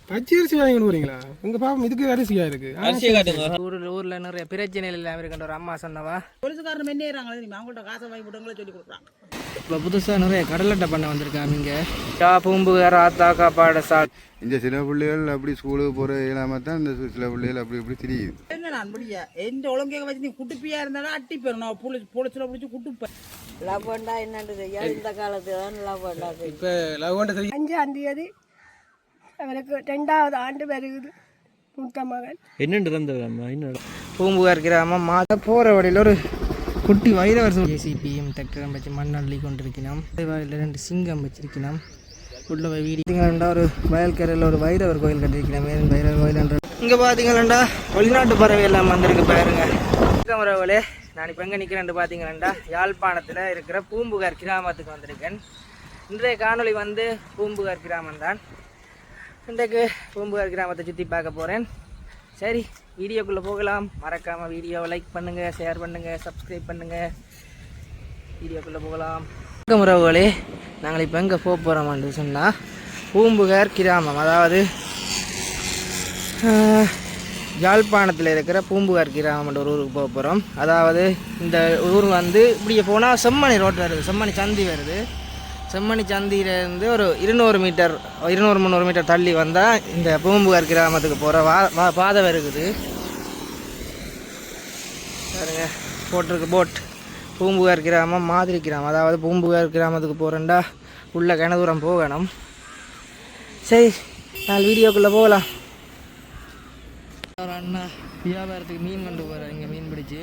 பச்சை அரிசி வாங்கி கொண்டு வரீங்களா? உங்க பாப்பம் இதுக்கு அரிசியா இருக்கு. அரிசியை காட்டுங்க. ஊர்ல நிறைய பிரச்சனைகள் எல்லாம் இருக்கின்ற ஒரு அம்மா சொன்னவா. போலீஸ்காரன் மென்னேறாங்க, அவங்கள்ட்ட காசை வாங்கி போட்டவங்களே சொல்லி கொடுக்குறாங்க. இப்போ புதுசாக நிறைய கடலட்டை பண்ண வந்திருக்காங்க இங்கே. பூம்புகார் ஆத்தாக்கா பாடசாலை. இந்த சில பிள்ளைகள் அப்படி ஸ்கூலுக்கு போகிற இல்லாமல் தான் இந்த சில பிள்ளைகள் அப்படி இப்படி தெரியுது. என்ன நான் முடியா எந்த ஒழுங்கையை வச்சு நீ குட்டுப்பியா இருந்தாலும் அட்டி போயிடும். நான் போலீஸில் பிடிச்சி குட்டுப்பேன். லவ் பண்ணா என்னன்னு தெரியாது. இந்த காலத்துல தான் லவ் பண்ணா. இப்போ லவ் பண்ண தெரியும். 5ஆம் தேதி அவனுக்கு 2வது ஆண்டு வருகுது. மூத்த மகன் என்னென்று இருந்தது பூம்புகார் கிராமம் மாத போகிற வழியில் ஒரு குட்டி வைரவர் ஏசிபியும் டிராக்டரும் வச்சு மண்ணள்ளி கொண்டிருக்கிறோம். வாயில் 2 சிங்கம் வச்சிருக்கிறோம். உள்ள போய் வீடியோண்டா ஒரு வயல்கரையில் ஒரு வைரவர் கோயில் கட்டிருக்கிறோம். மேலும் வைரவர் கோயில் என்ற இங்கே பார்த்தீங்களாண்டா வெளிநாட்டு பறவை எல்லாம் வந்திருக்கு பாருங்க. வரவங்களே நான் இப்போ எங்கே நிற்கிறேன் பார்த்தீங்களாண்டா யாழ்ப்பாணத்தில் இருக்கிற பூம்புகார் கிராமத்துக்கு வந்திருக்கேன். இன்றைய காணொலி வந்து பூம்புகார் கிராமம் தான். இன்றைக்கு பூம்புகார் கிராமத்தை சுற்றி பார்க்க போகிறேன். சரி, வீடியோக்குள்ளே போகலாம். மறக்காமல் வீடியோவை லைக் பண்ணுங்கள், ஷேர் பண்ணுங்கள், சப்ஸ்கிரைப் பண்ணுங்கள். வீடியோக்குள்ளே போகலாம். உறவுகளே, நாங்கள் இப்போ எங்கே போக போகிறோம்னு சொன்னால் பூம்புகார் கிராமம், அதாவது யாழ்ப்பாணத்தில் இருக்கிற பூம்புகார் கிராமம்ன்ற ஒரு ஊருக்கு போக போகிறோம். அதாவது இந்த ஊர் வந்து இப்படியே போனால் செம்மணி ரோட் வருது, செம்மணி சந்தி வருது. செம்மணி சந்தியிலேருந்து ஒரு 200-300 மீட்டர் தள்ளி வந்தால் இந்த பூம்புகார் கிராமத்துக்கு போகிற பாதை இருக்குது பாருங்க. போட்டிருக்கு போட். பூம்புகார் கிராமம் மாதிரி கிராமம், அதாவது பூம்புகார் கிராமத்துக்கு போகிறேன்டா உள்ள கனதூரம் போகணும். சரி, நான் வீடியோக்குள்ளே போகலாம். ஒரு அண்ணா வியாபாரத்துக்கு மீன் கொண்டு போகிறார். இங்கே மீன் பிடிச்சி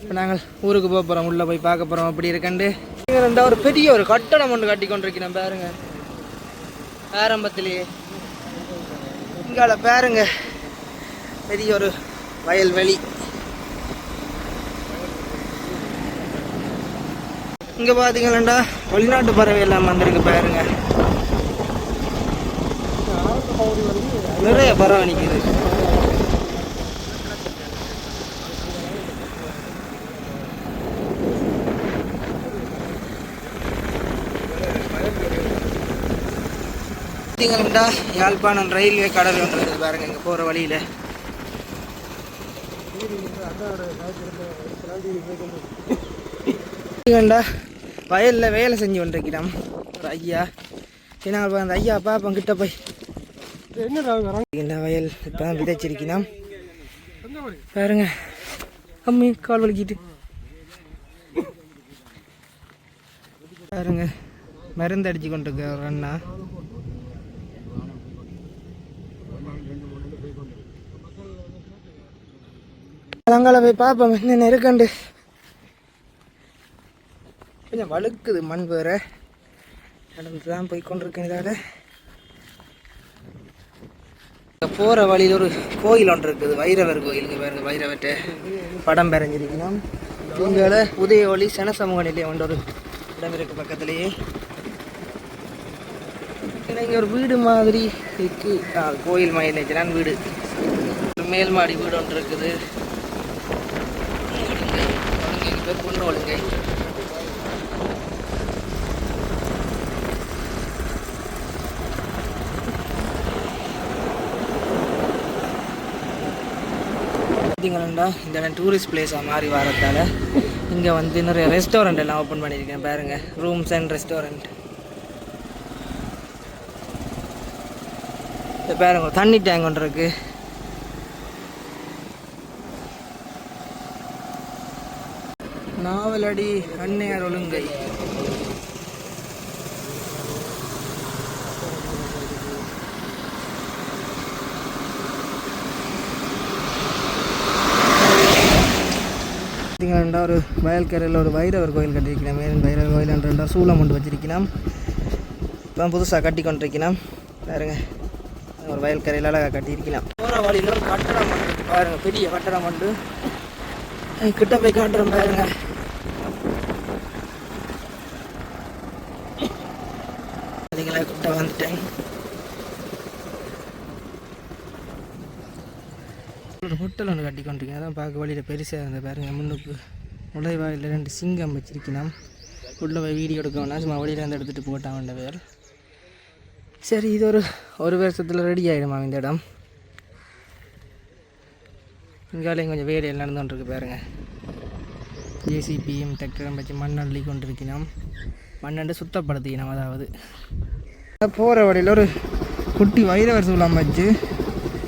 இப்போ நாங்கள் ஊருக்கு போக போகிறோம். உள்ளே போய் பார்க்க போகிறோம் அப்படி இருக்கண்டு. ரெண்டா ஒரு பெரிய ஒரு கட்டடம் ஒன்று கட்டி கொண்டிருக்கிறேன் பாருங்க. ஆரம்பத்திலேயே இங்கால பாருங்க பெரிய ஒரு வயல்வெளி. இங்கே பார்த்தீங்களா வெளிநாட்டு பறவை எல்லாம் வந்திருக்கு பாருங்க. நிறைய பறவை நிற்குது. பார்த்தீங்களா யாழ்ப்பாணம் ரயில்வே கடல் ஒன்று இருக்குது பாருங்க. இங்கே போகிற வழியில் வயலில் வேலை செஞ்சு கொண்டிருக்கிறோம் ஒரு ஐயா. நாங்கள் அந்த ஐயா பாப்போம் கிட்ட போய். என்ன வயல் இப்போ தான் விதைச்சிருக்கிறோம் பாருங்க. அம்மி கால் வலிக்கிட்டு பாருங்க. மருந்து அடிச்சு கொண்டிருக்க ஒரு அண்ணா. அங்கால போய் பார்ப்போம் என்ன இருக்கண்டு. கொஞ்சம் வழுக்குது மண் வேற. நடந்து தான் போய் கொண்டிருக்கேன். இதாக போகிற வழியில் ஒரு கோயில் ஒன்று இருக்குது, வைரவர் கோயிலுங்க பாருங்க. வைரவர்கிட்ட படம் பெறஞ்சிருக்கணும். இங்கே உதய ஒளி சனசமூக நிலையம் ஒன்று ஒரு இடம் இருக்குது பக்கத்துலேயே. இங்கே ஒரு வீடு மாதிரி இருக்கு. கோயில் மயிலான் வீடு, மேல் மாடி வீடு ஒன்று இருக்குது. பொண்ணு ஒழுங்கை பார்த்தீங்களா இந்த இடம் டூரிஸ்ட் பிளேஸாக மாறி வரதால் இங்கே வந்து நிறைய ரெஸ்டாரண்ட் எல்லாம் ஓப்பன் பண்ணியிருக்கேன் பாருங்க. Rooms and restaurant. பாருங்க தண்ணி டேங்க் ஒன்று இருக்குது. நாவலடி அன்னையார் ஒழுங்கை. பார்த்தீங்கன்னா ஒரு வயல்கரையில் ஒரு வைரவர் கோயில் கட்டியிருக்கிறோம். மேலும் வைரவர் கோயில் என்ற சூளம் கொண்டு வச்சிருக்கிறோம். இப்போ புதுசாக கட்டி கொண்டிருக்கிறோம் பாருங்க. ஒரு வயல்கரையில் அழகாக கட்டியிருக்கலாம். போகிற வழியில் ஒரு கட்டடம் ஒன்று பாருங்க, பெரிய கட்டடம் ஒன்று. கிட்ட போய் காட்டுறோம் பாருங்க. கிட்ட வந்துட்டேன். ஒரு ஹோட்டல் ஒன்று கட்டி கொண்டிருக்கேன். அதான் பார்க்க வழியில் பெருசாக இருந்த பாருங்க. முன்னுக்கு நுழைவாயில் 2 சிங்கம் வச்சிருக்கணும். உள்ளே போய் வீடியோ எடுக்க வேணா, சும்மா வழியில் வந்து எடுத்துகிட்டு போட்டான் வேறு. சரி, இது ஒரு வருஷத்தில் ரெடி ஆகிடுமா இந்த இடம். இங்காலையும் கொஞ்சம் வேலையில் நடந்துகிட்டு பாருங்க. ஜேசிபியும் டிராக்டரும் வச்சு மண்ணள்ளி கொண்டிருக்கணும். மண்ணண்டு சுத்தப்படுத்திக்கணும். அதாவது போகிற வழியில் ஒரு குட்டி வைரவர் சூழலாம் வச்சு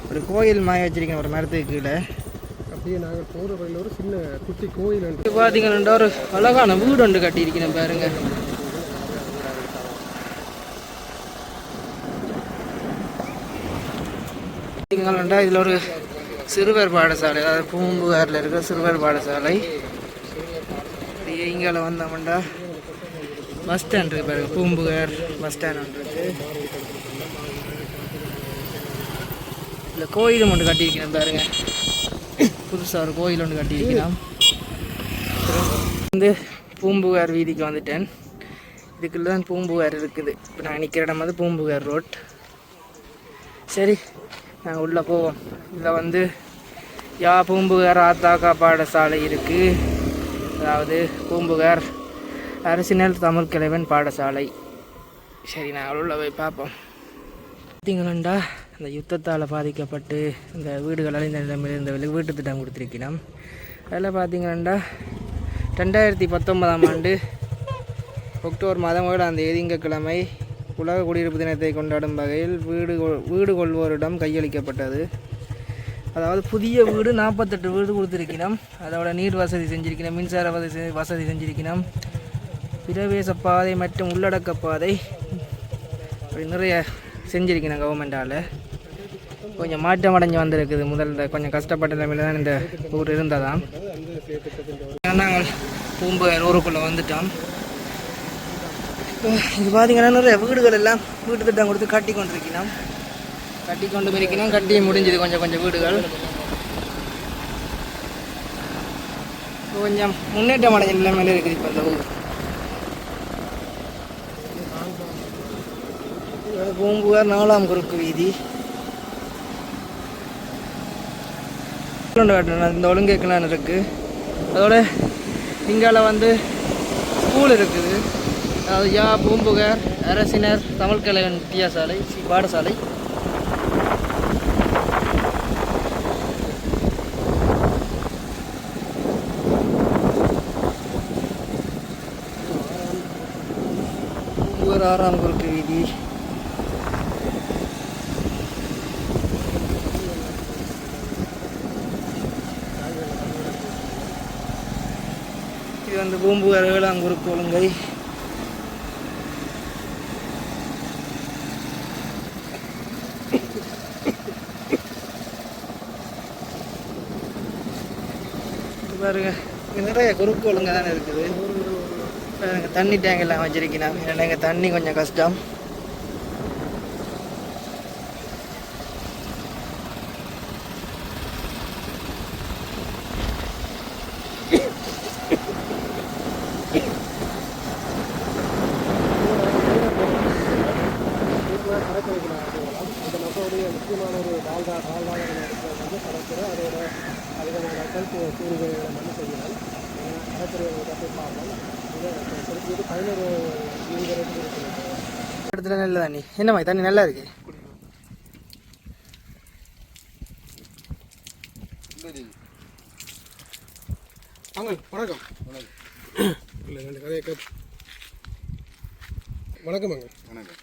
ஒரு கோயில் மாய வச்சிருக்கேன் ஒரு மரத்துக்கு கீழே. அப்படியே நாங்கள் போகிற வழியில் ஒரு சின்ன குட்டி கோயில் உண்டு. பார்த்தீங்கன்னா ஒரு அழகான வீடு ஒன்று கட்டியிருக்கணும் பாருங்க. இதில் ஒரு சிறுவர் பாடசாலை, அதாவது பூம்புகாரில் இருக்கிற சிறுவர் பாடசாலை. இங்கே வந்தோம்டா பஸ் ஸ்டாண்ட் இருக்கு பாருங்க. பூம்புகார் பஸ் ஸ்டாண்ட் ஒன்று இருக்கு. இல்லை கோயிலும் ஒன்று கட்டியிருக்கணும் பாருங்க. புதுசாக ஒரு கோயில் ஒன்று கட்டியிருக்கிறோம். வந்து பூம்புகார் வீதிக்கு வந்துட்டேன். இதுக்குள்ள தான் பூம்புகார் இருக்குது. இப்போ நான் நிற்கிற இடம் வந்து பூம்புகார் ரோட். சரி, நாங்கள் உள்ளே போவோம். இதில் வந்து பூம்புகார் ஆத்தாக்கா பாடசாலை இருக்குது. அதாவது பூம்புகார் அரசினர் தமிழ் கிழவன் பாடசாலை. சரி, நாங்கள் உள்ளே போய் பார்ப்போம். பார்த்தீங்களா, இந்த யுத்தத்தால் பாதிக்கப்பட்டு இந்த வீடுகள் அழிந்த நிலைமையில் இருந்தவர்களுக்கு வீட்டு திட்டம் கொடுத்துருக்கிறோம். அதில் பார்த்தீங்கன்னா 2019ஆம் ஆண்டு அக்டோபர் மாதம் 7ஆம் தேதி திங்கட்கிழமை உலக குடியிருப்பு தினத்தை கொண்டாடும் வகையில் வீடு கொள்வோரிடம் கையளிக்கப்பட்டது. அதாவது புதிய வீடு 48 வீடு கொடுத்துருக்கணும். அதோட நீர் வசதி செஞ்சுருக்கணும், மின்சார வசதி செஞ்சுருக்கணும், பிரவேச பாதை மற்றும் உள்ளடக்க பாதை அப்படி நிறைய செஞ்சுருக்கணும் கவர்மெண்டால். கொஞ்சம் மாற்றம் அடைஞ்சு வந்திருக்குது. முதல்ல கொஞ்சம் கஷ்டப்பட்ட நிலைமையில் தான் இந்த ஊர் இருந்ததாம். நாங்கள் பூம்புகார் ஊருக்குள்ளே வந்துட்டோம். இது பார்த்தீங்கன்னா நிறைய வீடுகள் எல்லாம் வீட்டு திட்டம் கொடுத்து கட்டி கொண்டிருக்கணும். கட்டி கொண்டு போயிருக்கணும். கட்டி முடிஞ்சது கொஞ்சம் கொஞ்சம் வீடுகள். கொஞ்சம் முன்னேற்றம் அடைஞ்ச நிலைமையில இருக்குது இப்போ இந்த ஊர். பூம்புகார் 4ஆம் குறுக்கு வீதி. இந்த ஒழுங்கேக்கெல்லாம் இருக்குது. அதோட இங்கால வந்து ஸ்கூல் இருக்குது. அதாவது பூம்புகார் அரசினர் தமிழ் கலைவன் வித்தியாசாலை பாடசாலை. பூம்புகார் 6ஆம் குறுக்கு வீதி. இது வந்து பூம்புகார் 7ஆம் குறுக்கு ஒழுங்கை. பாருங்க, நிறைய குறுக்கு ஒழுங்காக தானே இருக்குது. பாருங்க, தண்ணி டேங்க் எல்லாம் வச்சிருக்கணும். ஏன்னா இங்கே தண்ணி கொஞ்சம் கஷ்டம். இந்த மக்களுடைய முக்கியமான ஒரு வாழ்வாதார வந்து கடற்கரை. அதோட அதிகமான மக்கள் கூறுகளை மண்ணு செய்யலாம். கடற்கரையை கட்டி பார்ப்போம். இது 11 இடத்துல நல்ல தண்ணி. என்ன மாதிரி தண்ணி நல்லா இருக்கு. வணக்கம். இல்லை ரெண்டு கதையை வணக்கம். வணக்கம்.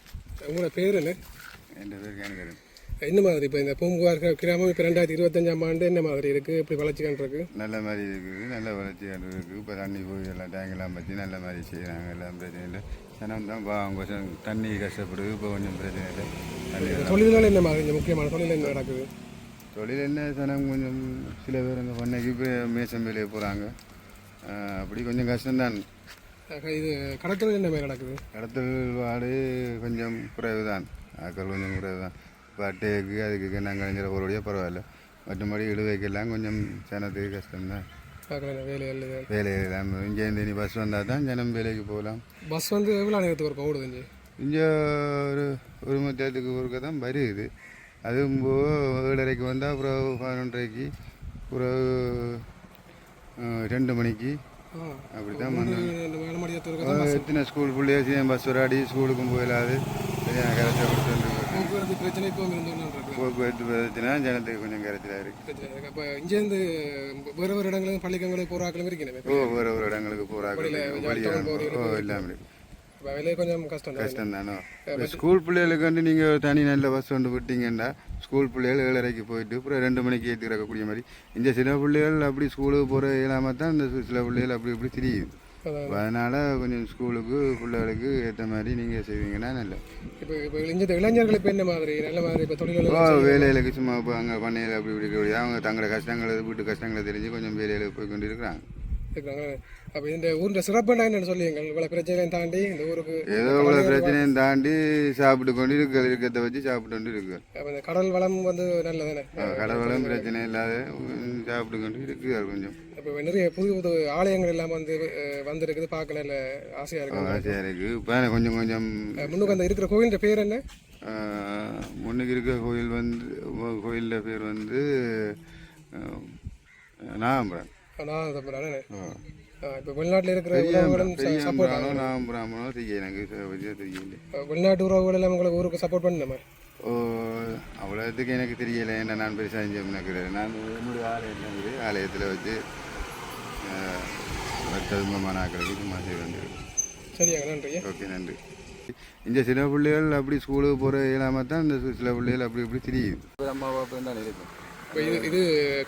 உங்களோட பேர் என்ன? என் பேர் கேனுகரன். என்ன மாதிரி இப்போ இந்த பூம்புகார் கிராமம் இப்போ 2025ஆம் ஆண்டு என்ன மாதிரி இருக்குது? எப்படி வளர்ச்சி கண்டிருக்கு? நல்ல மாதிரி இருக்குது. நல்ல வளர்ச்சி இருக்குது. இப்போ தண்ணி போய் எல்லாம் டேங்கெல்லாம் வச்சு நல்ல மாதிரி செய்கிறாங்க. எல்லாம் பிரச்சனை இல்லை. ஜனம் தான் கொஞ்சம் தண்ணி கஷ்டப்படுது. இப்போ கொஞ்சம் பிரச்சனை இல்லை. தண்ணி தொழில்கள் என்ன மாதிரி முக்கியமான தொழில் என்ன நடக்குது? தொழில் என்ன, ஜனம் கொஞ்சம் சில பேர் இந்த பண்ணைக்கு இப்போ மேசம் வேலையை போகிறாங்க. அப்படி கொஞ்சம் கஷ்டம்தான். இது கடத்தல் என்ன மாதிரி நடக்குது? கடத்தல் வாடு கொஞ்சம் குறைவு தான். ஆக்கள் கொஞ்சம் குறைவு தான். இப்போ அட்டைக்கு அதுக்கு நாங்கள் அணிஞ்சிட போகிறோடைய பரவாயில்ல. மற்றபடி இழுவைக்கெல்லாம் கொஞ்சம் ஜனத்துக்கு கஷ்டம்தான். வேலையெல்லாம் இங்கேருந்து இனி பஸ் வந்தால் தான் ஜனம் வேலைக்கு போகலாம். பஸ் வந்து எவ்வளோ நேரத்துக்கு ஒரு ஓடுது? இங்கே ஒரு மத்தியத்துக்கு ஒருக்க தான் வருது. அதுவும் போக 7:30க்கு வந்தால் அப்புறம் 11:30க்கு அப்புறம் 2 மணிக்கு அப்படி தான். எத்தனை ஸ்கூல் பிள்ளைய பஸ் வராடி ஸ்கூலுக்கும் போயிடாது. சரியான கரைச்சல் கொடுத்து போக்குவரத்து பிரச்சனை இப்போ இருந்துருக்கு. போக்குவரத்து பிரச்சனை ஜனத்துக்கு கொஞ்சம் கரைச்சலாக இருக்குது. அப்போ இங்கேருந்து வேறு வேறு இடங்களுக்கு பள்ளிக்கங்களுக்கு போகிறாக்களும் இருக்கிறேன். வேறு ஒரு இடங்களுக்கு போகிறாங்க இல்லாமல் இப்போ விலை கொஞ்சம் கஷ்டம் தானே. ஸ்கூல் பிள்ளைகளுக்கு வந்து நீங்கள் தனி நல்ல பஸ் கொண்டு விட்டீங்கன்னா ஸ்கூல் பிள்ளைகள் 7:30 போயிட்டு அப்புறம் 2 மணிக்கு ஏற்றி இருக்கக்கூடிய மாதிரி இந்த சில பிள்ளைகள் அப்படி ஸ்கூலுக்கு போகிற இல்லாமல் தான் இந்த சில பிள்ளைகள் அப்படி இப்படி தெரியுது. அதனால் கொஞ்சம் ஸ்கூலுக்கு பிள்ளைகளுக்கு ஏற்ற மாதிரி நீங்கள் செய்வீங்கன்னா நல்லது. இப்போ இந்த இளைஞர்கள் இப்போ என்ன மாதிரி நல்ல மாதிரி இப்போ தொழில்கள் வேலைகளுக்கு சும்மா இப்போ அங்கே பண்ணையில் அப்படி இப்படி அவங்க தங்களோட கஷ்டங்களை வீட்டு கஷ்டங்களை தெரிஞ்சு கொஞ்சம் வேலைகளுக்கு போய் கொண்டு இருக்கிறாங்க. அப்போ இந்த ஊரில் சிறப்புன்னா என்னென்னு சொல்லுவீங்க? இவ்வளோ பிரச்சனையும் தாண்டி இந்த ஊருக்கு ஏதோ இவ்வளோ பிரச்சனையும் தாண்டி சாப்பிட்டு கொண்டு இருக்கிறத வச்சு சாப்பிட்டு கொண்டு இருக்கு. அப்போ இந்த கடல் வளம் வந்து நல்லதானே? கடல் வளம் பிரச்சனை இல்லாத சாப்பிட்டு கொண்டு இருக்குது கொஞ்சம். இப்போ நிறைய புது புது ஆலயங்கள் எல்லாம் வந்துருக்குது, பார்க்க நல்ல ஆசையாக இருக்குது. ஆசையாக இருக்குது. இப்போ கொஞ்சம் கொஞ்சம் முன்னுக்கு அந்த இருக்கிற கோயிலின் பேர் என்ன? முன்னுக்கு இருக்கிற கோயில் வந்து கோயிலில் பேர் வந்து நாகம்பரம். நாகம்பரம். இப்போ வெளிநாட்டில் இருக்கிற உறவுகளும் நாகம்பராமனோ தெரிய எனக்கு தெரியல. வெளிநாட்டு உறவுகள் எல்லாம் உங்களுக்கு ஊருக்கு சப்போர்ட் பண்ணணுமா? அவ்வளோத்துக்கு எனக்கு தெரியலை. என்ன நான் பெருசாக எனக்கு நான் என்னுடைய ஆலயத்தில் வச்சு மாணாக்களுக்கு சும்மா செய்ய வேண்டியது. சரியாங்க, நன்றி. ஓகே, நன்றி. இந்த சில பிள்ளைகள் அப்படி ஸ்கூலுக்கு போகிற இல்லாமல் தான் இந்த சில பிள்ளைகள் அப்படி இப்படி தெரியுது. அம்மா அப்பா தான் இருக்கும். இப்போ இது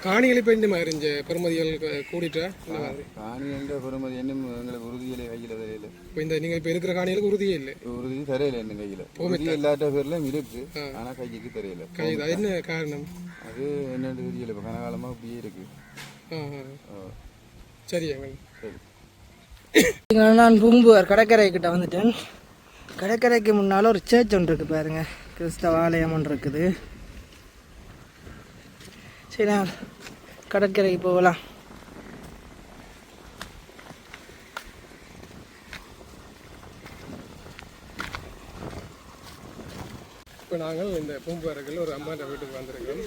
காணிகள் இப்போ இந்த மாதிரி இருந்துச்சு பெருமதிகள் கூடிட்டா இந்த மாதிரி காணி என்ற பெருமதி இன்னும் எங்களுக்கு உறுதியிலே கையில் தரையில். இப்போ இந்த நீங்கள் இப்போ இருக்கிற காணிகளுக்கு உறுதியே இல்லை. உறுதி தரையில் என்ன கையில் உறுதி எல்லாத்த பேர்லையும் இருக்கு. ஆனால் கைக்கு தெரியல. கை அது என்ன காரணம்? அது என்னன்னு தெரியல. இப்போ கனகாலமாக அப்படியே இருக்கு. சரியாங்க, சரி. நான் பூம்புகார் கடற்கரைக்கிட்ட வந்துட்டேன். கடற்கரைக்கு முன்னால் ஒரு சர்ச் ஒன்று இருக்குது பாருங்க, கிறிஸ்தவ ஆலயம் ஒன்று இருக்குது. சரி, கடற்கரைக்கு போகலாம். இப்போ நாங்கள் இந்த பூம்புகாரில் ஒரு அம்மாண்ட வீட்டுக்கு வந்திருக்கோம்.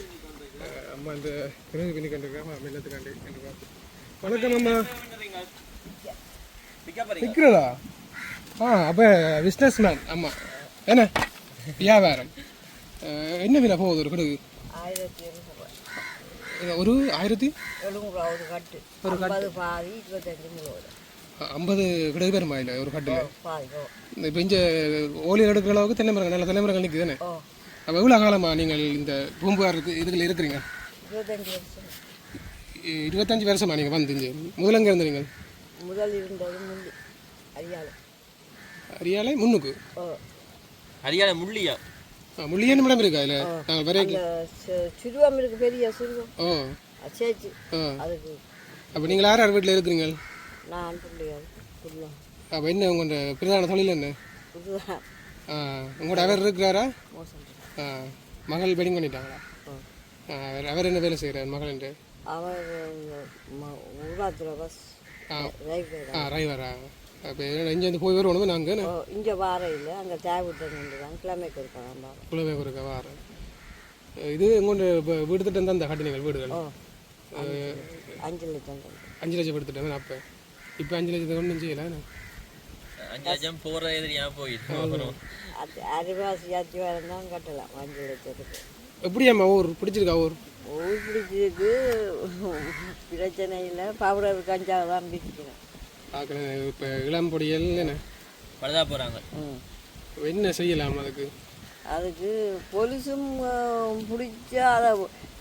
அம்மா இந்த பிறகு பண்ணி கண்டிருக்கோம், மில்லத்துக்காண்டி கண்டிருக்கோம். வணக்கம் அம்மா. விற்கிறதா? அப்போ பிஸ்னஸ் மேன் அம்மா என்ன வியாபாரம் என்ன விலை போகுது ஒரு கடுகு? 1700 ஒரு 1700 ஒரு கட்டு. ஒரு கட்டு பாதி 25 50 கடுகு பெருமா இல்லை ஒரு கட்டில் பாதி. இப்போ இங்கே ஓலியில் எடுக்கிற அளவுக்கு தென்னை மரங்கள் நல்ல தென்னை மரங்கள் நிற்குது தானே? அப்போ எவ்வளோ காலமாக நீங்கள் இந்த பூம்புகாருக்கு இதுல இருக்கிறீங்க? 25 வருஷம். 25 வருஷமா நீங்கள் வந்து இங்கே முதல்ல எங்கே இருந்தீங்க? முதல் இருந்தது முள்ளி அரியாலை. அரியாலை முன்னுக்கு? அரியாலை முள்ளியா? முள்ளியான்னு மேடம் இருக்கா இல்லை? நாங்கள் வரைக்கும் சுருவம் இருக்கு, பெரிய சுருவம். சேச்சு அதுக்கு. அப்போ நீங்கள் யார் யார் வீட்டில் இருக்கிறீங்க? நான் பிள்ளைகள் புள்ளம். அப்போ என்ன உங்களோட பிரதான தொழில் என்ன? உங்களோட அவர் இருக்கிறாரா? மகள் வெட்டிங் பண்ணிட்டாங்களா? அவர் என்ன வேலை செய்கிறார் மகள் என்று? அவர் ஊராத்தில் பஸ் டிரைவரா? அப்போ இங்கேருந்து போய் வருவோம் நாங்கள். இங்கே வார இல்லை, அங்கே தேவைட்டு தான் கிழமைக்கு இருக்காங்க. கிழமைக்கு இருக்க வாரம். இது உங்களோட வீடு திட்டம் தான் இந்த கட்டினங்கள் வீடுகள் 5 லட்சம். 5 லட்சம் எடுத்துட்டேன். அப்போ இப்போ 5 லட்சத்துக்கு ஒன்றும் செய்யலை. 5 லட்சம் போகிற எதிரியாக போயிட்டு அரைவாசி அத்திவாரம் தான் கட்டலாம் 5 லட்சத்துக்கு. எப்படியாம்மா ஊர் பிடிச்சிருக்கா? ஊர் பிடிச்சிருக்கு, பிரச்சனை இல்லை. பவுடர் கஞ்சா தான் பிடிச்சிக்கிறேன். இப்போ இளம் பொடியல் என்ன பழுதா போகிறாங்க. என்ன செய்யலாம் அதுக்கு? அதுக்கு போலீஸும் பிடிச்சா அதை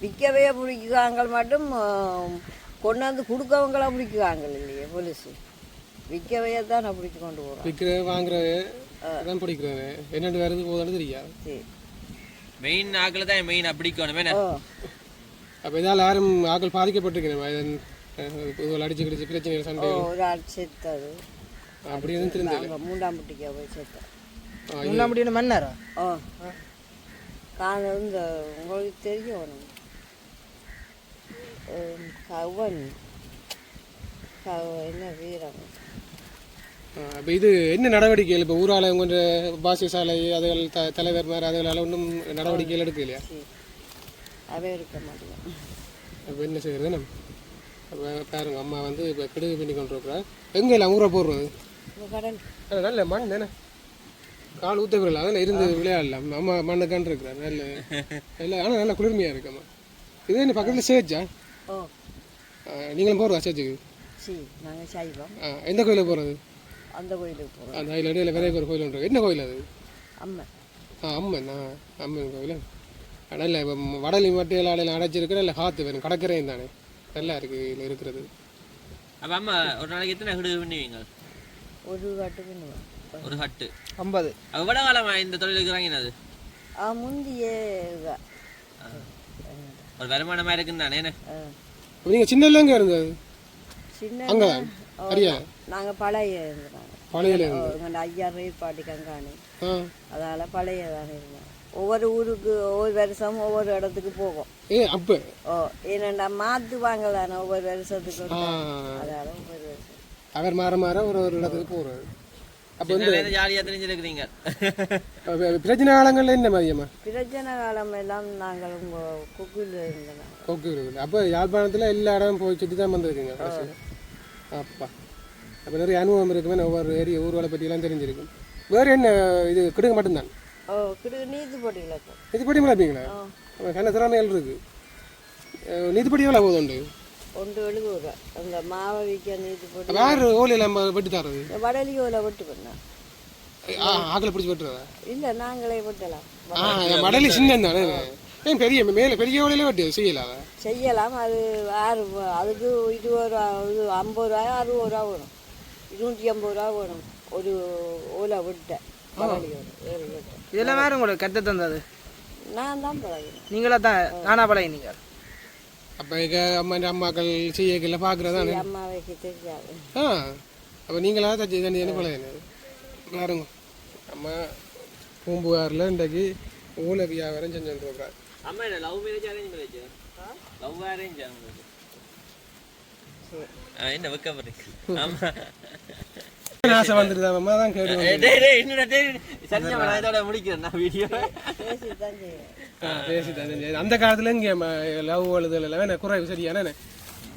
விற்கவே பிடிக்கிறாங்க, மட்டும் கொண்டாந்து கொடுக்கவங்களா பிடிக்கிறாங்க இல்லையே போலீஸு. விற்கவே தான் நான் பிடிச்சி கொண்டு போகிறேன். விற்கிற வாங்குறது தான் பிடிக்கிறது. என்னென்னு வேறு போதாலும் தெரியாது. சரி, மெயின் ஆக்கள் தான் மெயின் அப்படிக்கணுமே. அப்போ இதால் யாரும் ஆக்கள் பாதிக்கப்பட்டிருக்கிறேன்? அடிச்சு கிடிச்சு பிரச்சனை சண்டை ஒரு ஆள் செத்தது அப்படி எதுவும் தெரிஞ்சது? மூண்டாம்பட்டிக்கா போய் செத்தேன். மூண்டாம்பட்டி மன்னாரா? இந்த உங்களுக்கு தெரியும் கவன் என்ன வீரம். அப்போ இது என்ன நடவடிக்கைகள் இப்போ ஊரால் உங்கள் பாசிய சாலை அதுகள் தலைவர் மாதிரி அதுகளால் ஒன்றும் நடவடிக்கைகள் எடுக்க இல்லையா? அவே இருக்க மாட்டேங்க. அப்போ என்ன செய்கிறது? நம்ம பாருங்க, அம்மா வந்து இப்போ கிடுகு பண்ணி கொண்டு இருக்கிறா. எங்கே இல்லை ஊரை போடுறது? கடன் நல்ல மண் தானே? கால் ஊற்றக்குறல அதெல்லாம் இருந்து விளையாடலாம் அம்மா மண்ணுக்கான் இருக்கிறார் நல்ல இல்லை ஆனால் நல்லா குளிர்மையாக இருக்கும்மா இது என்ன பக்கத்தில் சேர்ச்சா ஓ நீங்களும் போகிறதா சேர்ச்சுக்கு சரி நாங்கள் சைவம் எந்த கோயிலுக்கு போகிறது அந்த கோயிலுக்கு போகிறோம் அந்த அதில் இடையில பெரிய ஒரு கோயில் ஒன்று என்ன கோயில் அது அம்மன் அம்மன் அம்மன் கோயில் நல்ல இப்போ வடலி மட்டையில் அடைச்சிருக்கு நல்ல காற்று வேணும் கடற்கரையும் தானே நல்லா இருக்குது இதில் இருக்கிறது அப்போ அம்மா ஒரு நாளைக்கு எத்தனை ஹட்டு பண்ணுவீங்க ஒரு கட்டுக்கு ஒரு ஹட்டு 50 எவ்வளோ காலமா இந்த தொழில் இருக்கிறாங்க அது முந்திய ஒரு வருமானமாக இருக்குன்னு தானே நீங்கள் சின்னல எங்கே இருந்தது சின்ன அங்கே சரியா நாங்கள் பழைய இருந்தோம் பழையில எங்கள் ஐயா ரயில் கங்காணி ஆ அதனால் பழைய தானே இருந்தோம் ஒவ்வொரு ஊருக்கு ஒவ்வொரு வருஷம் ஒவ்வொரு இடத்துக்கு போகும் அப்போ ஏனண்டா மாற்றுவாங்க தானே ஒவ்வொரு வருஷத்துக்கு அதனால ஒவ்வொரு வருஷம் அவர் மாற ஒரு இடத்துக்கு போகிறாரு அப்போ வந்து ஜாலியாக தெரிஞ்சிருக்கிறீங்க பிரச்சனை காலங்களில் என்ன மாதிரியம்மா பிரச்சனை காலம் எல்லாம் நாங்கள் கொக்குயில் இருந்தோம் கொக்கு இருக்குது அப்போ யாழ்ப்பாணத்தில் எல்லா இடமும் போய் சுற்றி தான் வந்திருக்குங்க அப்பா அப்போ நிறைய அனுபவம் இருக்குமே ஒவ்வொரு ஏரியா ஊர்வலை பற்றியெல்லாம் தெரிஞ்சிருக்கும் வேறு என்ன இது கிடுங்க மட்டும்தான் நீதி போட்டிங்களா நீதிப்படி விளையாப்பீங்களா கண்ண திறமைகள் இருக்கு நீதிப்படி எவ்வளோ போதும் உண்டு 170 அந்த மாவை விற்க நீதி போட்டு வேறு ஓலையில் நம்ம வெட்டி தர்றது வடலி ஓலை வெட்டு பண்ணா ஆக்களை பிடிச்சி வெட்டுறதா இல்லை நாங்களே வெட்டலாம் மடலி சின்ன தானே ஏன் பெரிய மேலே பெரிய ஓலையில வெட்டி செய்யலாம் செய்யலாம் அது அதுக்கு 20 ரூபா 50 ரூபா 60 ரூபா வேணும் 250 ரூபா வேணும் ஒரு ஓலை விட்ட இதெல்லாம் வேறு உங்களுக்கு கற்று தந்தது நான் தான் பழகினேன் நீங்களா தான் நானா பழகினீங்க அப்போ அம்மாக்கள் செய்யல பார்க்குறதா அம்மாவைக்கு தெரியாது அப்போ நீங்களா தச்சு தண்ணி பழகினது பாருங்க அம்மா பூம்புகாரில் இன்றைக்கு ஓலை வியாபாரம் செஞ்சுருக்காரு அம்மா என்ன love marriage arrange marriage love arrange என்ன வைக்க போறீங்க ஆமா ஆசை வந்துருதா அம்மா தான் இதோட முடிக்கிறேன் நான் வீடியோ பேசிட்டேன் அந்த காலத்துல இங்கே லவ் எழுதல் எல்லாம் குறைவு சரியான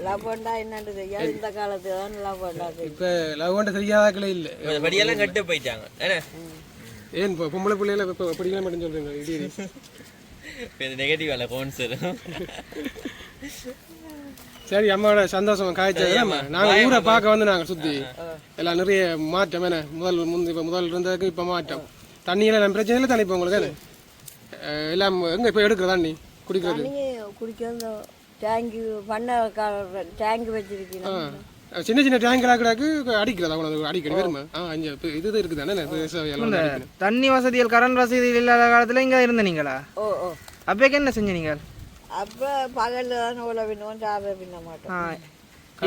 லவ் பண்ணா என்னன்னு தெரியாது இந்த காலத்துல தான் லவ் பண்ணா இப்போ லவ் பண்ண தெரியாதாக்களே இல்லை படியெல்லாம் கட்டு போயிட்டாங்க ஏன் இப்போ பொம்பளை பிள்ளைகளை இப்போ படிக்கலாம் மட்டும் சொல்றீங்க இடி நெகட்டிவ் அல்ல கோன்சர் சரி அம்மாவோட சந்தோஷம் காய்ச்சது நாங்கள் ஊரை பார்க்க வந்து நாங்கள் சுற்றி எல்லாம் நிறைய மாற்றம் என்ன முதல் இருந்ததுக்கு இப்போ மாற்றம் தண்ணியெல்லாம் பிரச்சனை இல்லை தண்ணி இப்போ உங்களுக்கு எல்லாம் எங்கே இப்போ எடுக்கிற தண்ணி குடிக்கிறது குடிக்கிறது டேங்கு பண்ண டேங்கு வச்சிருக்கீங்க சின்ன சின்ன டேங்கெல்லாம் கிடக்கு அடிக்கிறதா உனக்கு அடிக்கடி வருமா இது இருக்குது தானே தண்ணி வசதிகள் கரண்ட் வசதிகள் இல்லாத காலத்தில் இங்கே இருந்த நீங்களா அப்போக்கு என்ன செஞ்ச நீங்கள் அப்போ பகலில் தான் உள்ள பின்னுவோம் சாப்பிட பின்ன மாட்டோம்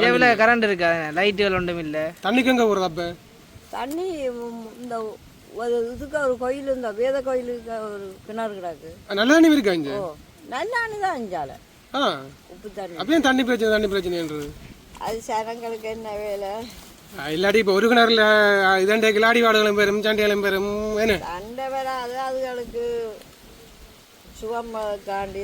இரவில் கரண்ட் இருக்கா லைட்டுகள் ஒன்றும் இல்லை தண்ணிக்கு எங்கே போகிறது அப்போ தண்ணி இந்த ஒரு இதுக்கு ஒரு கோயில் இந்த வேத கோயிலுக்கு ஒரு கிணறு கிடக்கு நல்ல தண்ணி இருக்கா இங்கே நல்லானு தான் அஞ்சால உப்பு தண்ணி அப்படியே தண்ணி பிரச்சனைன்றது அது சனங்களுக்கு என்ன வேலை இல்லாட்டி இப்போ ஒரு கிணறுல இதண்டை கிளாடி வாடுகளும் பெறும் சண்டைகளும் பெறும் என்ன சண்டை வராது அதுகளுக்கு சுகம் தாண்டி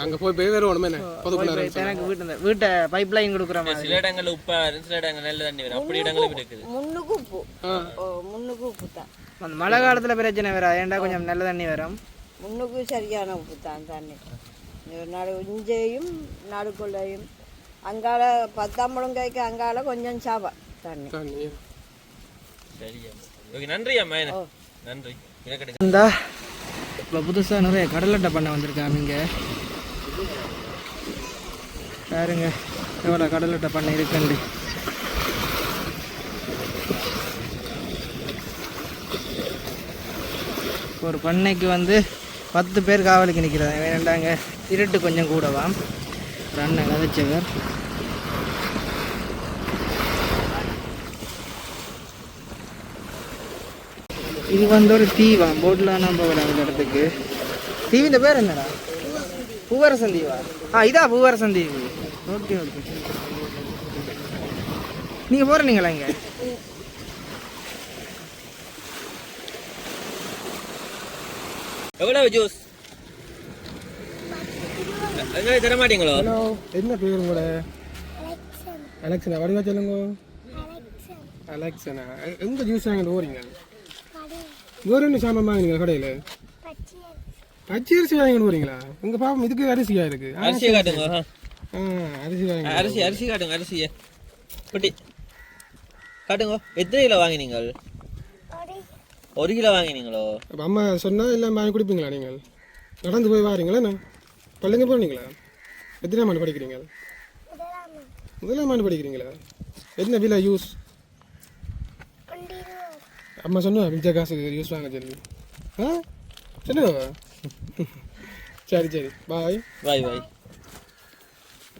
அங்கே போய் வருவோம் என்ன பொது கிணறு எனக்கு வீட்டை பைப் லைன் கொடுக்குற மாதிரி சில இடங்கள்ல உப்பா சில இடங்கள் நல்ல தண்ணி வரும் அப்படி இடங்களும் இருக்குது முன்னுக்கு உப்பு தான் அந்த மழை காலத்தில் பிரச்சனை வராது ஏன்டா கொஞ்சம் நல்ல தண்ணி வரும் முன்னுக்கு சரியான உப்பு தான் தண்ணி இஞ்சையும் நடுக்குள்ளையும் அங்கால 10 முழங்கைக்கு அங்கால கொஞ்சம் சாப்பா தண்ணி சரி நன்றி அம்மா நன்றி இந்தா இப்போ புதுசாக நிறைய கடலட்டை பண்ண வந்திருக்காங்க இங்கே பாருங்க எவ்வளோ கடலட்டை பண்ண இருக்குண்டு ஒரு பண்ணைக்கு வந்து 10 பேர் காவலுக்கு நிற்கிறாங்க வேண்டாங்க திருட்டு கொஞ்சம் கூடவாம் ஒரு அண்ணன் கதைச்சவர் இது வந்து ஒரு தீவாம் போட்டில் நான் போகலாம் இந்த இடத்துக்கு தீவின் பேர் என்னடா பூவரசன் தீவா இதா பூவரசன் தீவு ஓகே நீங்கள் போகிறீங்களா இங்கே எவ்வளவு ஜூஸ் தர மாட்டீங்களோ என்ன பேர் உங்களோட அலெக்சனா வடிவா சொல்லுங்க அலெக்சனா எங்கே ஜூஸ் வாங்கிட்டு போகிறீங்க வேறு என்ன சாமான் வாங்கினீங்க கடையில்? பச்சை அரிசி வாங்கிட்டு போறீங்களா? உங்கள் பாப்பம் இதுக்கு அரிசியாக இருக்கு. அரிசியை காட்டுங்க. அரிசி வாங்கி அரிசி காட்டுங்க. அரிசியை பட்டி காட்டுங்க. எத்தனை கிலோ வாங்கினீங்க? 1 கிலோ வாங்கினீங்களோ? அப்போ அம்மா சொன்னால் எல்லாம் வாங்கி கொடுப்பீங்களா? நீங்கள் நடந்து போய் வாரீங்களா? என்ன பள்ளிங்க போனீங்களா? எத்தனை ஆண்டு படிக்கிறீங்க? முதலாம் ஆண்டு படிக்கிறீங்களா? என்ன விலை யூஸ்? அம்மா சொன்னா மிச்ச காசுக்கு யூஸ் வாங்க சொல்லி. சொல்லுவா? சரி சரி, பாய் பாய் பாய்.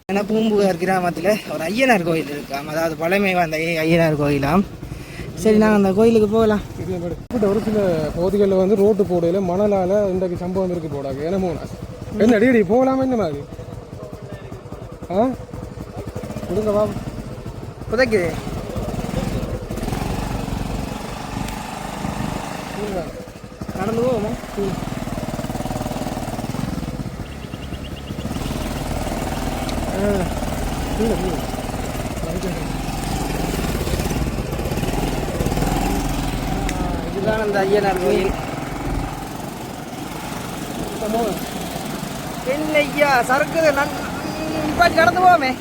ஏன்னா பூம்புகார் கிராமத்தில் ஒரு ஐயனார் கோயில் இருக்காம், அதாவது பழமை வாய்ந்த ஐயனார் கோயிலாம். சரி, நாங்கள் அந்த கோயிலுக்கு போகலாம். இப்படி ஒரு சில பகுதிகளில் வந்து ரோட்டு போடையில் மணலால் இன்றைக்கு சம்பவம் இருக்குது போடாது. ஏன்னா போனா என்ன அடிக்கடி போகலாமா? என்ன மாதிரி கொடுங்க வா புதைக்குது. நடந்து போவோமா? இதுதான் அந்த ஐயனார் கோயில். என்ன ஐயா சறுக்குது, நிப்பாட்டி நடந்து போவோமே.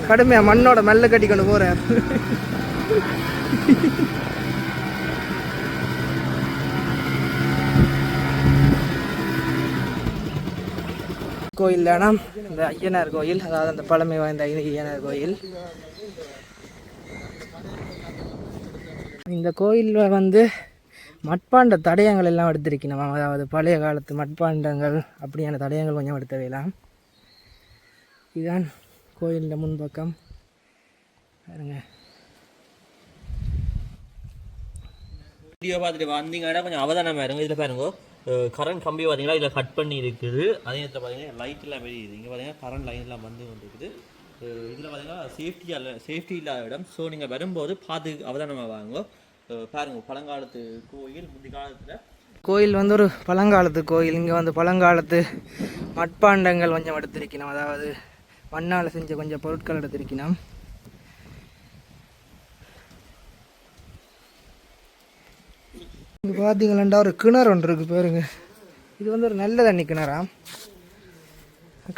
கடுமையா மண்ணோட மெல்ல கட்டி கொண்டு போறேன். கோயில் தானா இந்த ஐயனார் கோயில், அதாவது அந்த பழமை வாய்ந்த ஐயனார் கோயில். இந்த கோயிலில் வந்து மட்பாண்ட தடயங்கள் எல்லாம் எடுத்திருக்கணும், அதாவது பழைய காலத்து மட்பாண்டங்கள் அப்படியான தடயங்கள் கொஞ்சம் எடுத்து வைக்கலாம். இதுதான் கோயிலில் முன்பக்கம் பாருங்க. வீடியோ பார்த்துட்டு வந்தீங்கன்னா கொஞ்சம் அவதானமாக இருங்க. இதில் பாருங்க, கரண்ட் கம்பி பார்த்தீங்கன்னா இதில் கட் பண்ணி இருக்குது. அதே நேரத்தில் பார்த்தீங்கன்னா லைட்லாம் வெளியுது. இங்கே பார்த்தீங்கன்னா கரண்ட் லைன்லாம் வந்து இருக்குது. இதில் பார்த்தீங்கன்னா சேஃப்டி இல்லாத இடம். ஸோ நீங்கள் வரும்போது பார்த்து அவதானமாக வாங்க. பாருங்க, பழங்காலத்து கோயில். முந்தி காலத்தில் கோயில் வந்து ஒரு பழங்காலத்து கோயில். இங்கே வந்து பழங்காலத்து மட்பாண்டங்கள் கொஞ்சம் எடுத்திருக்கணும், அதாவது மண்ணால் செஞ்ச கொஞ்சம் பொருட்கள் எடுத்திருக்கணும். இங்கே பார்த்தீங்களா ஒரு கிணறு ஒன்று இருக்குது பாருங்க. இது வந்து ஒரு நல்ல தண்ணி கிணறா,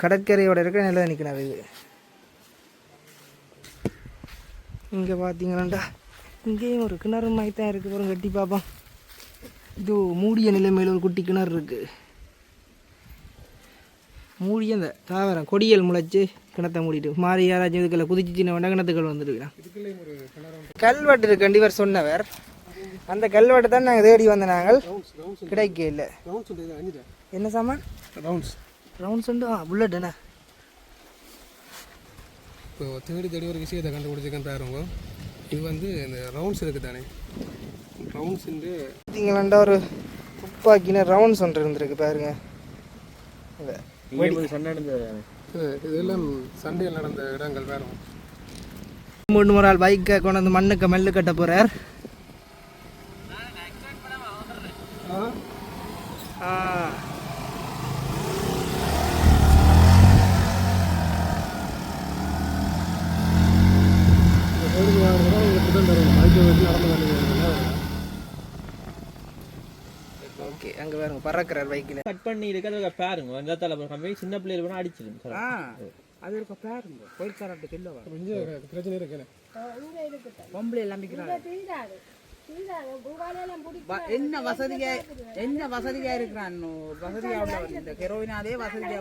கடற்கரையோட இருக்கிற நல்ல தண்ணி கிணறு இது. இங்கே பார்த்தீங்களாண்டா இங்கேயும் ஒரு கிணறு மாதிரி தான் இருக்குது பாருங்க, கட்டி பார்ப்போம். இது மூடிய நிலைமையில் ஒரு குட்டி கிணறு இருக்குது. மூடிய அந்த தாவரம் கொடியல் முளைச்சி கிணத்தை மூடிட்டு மாறி யாராச்சும் இதுக்குள்ள குதிச்சு சின்ன வேண்டாம் கிணத்துக்கள் வந்துருக்கலாம். கல்வெட்டு இருக்கு கண்டிப்பாக சொன்னவர். அந்த கல்வெட்டை தான் நாங்கள் தேடி வந்த நாங்கள் கிடைக்க இல்லை. என்ன சாமான்? ரவுண்ட்ஸ் உண்டு. புல்லட் என்ன இப்போ தேடி ஒரு விஷயத்தை கண்டுபிடிச்சிக்கன்னு பாருங்க. இது வந்து இந்த ரவுண்ட்ஸ் இருக்குது தானே, ரவுண்ட்ஸ் பார்த்தீங்களாண்டா ஒரு துப்பாக்கின ரவுண்ட்ஸ் ஒன்று இருந்திருக்கு பாருங்க. இதெல்லாம் சண்டையில் நடந்த இடங்கள் பாருங்க. 3 ஆள் பைக்கை கொண்டு வந்து மண்ணுக்கு மெல்லு கட்ட போகிறார். ஓகே, அங்கே பாருங்க பறக்கிறார் பைக்கில். கட் பண்ணி இருக்கிறத பாருங்க. அந்த தலை கம்பி சின்ன பிள்ளைகள் வேணா அடிச்சிடும். அது இருக்க பாருங்க, கோயில்காரர்கிட்ட சொல்லவா பிரச்சனை இருக்கு. பொம்பளை எல்லாம் என்ன வசதியா இருக்கிறான், வசதியா இந்த ஹெரோயினாதே வசதியா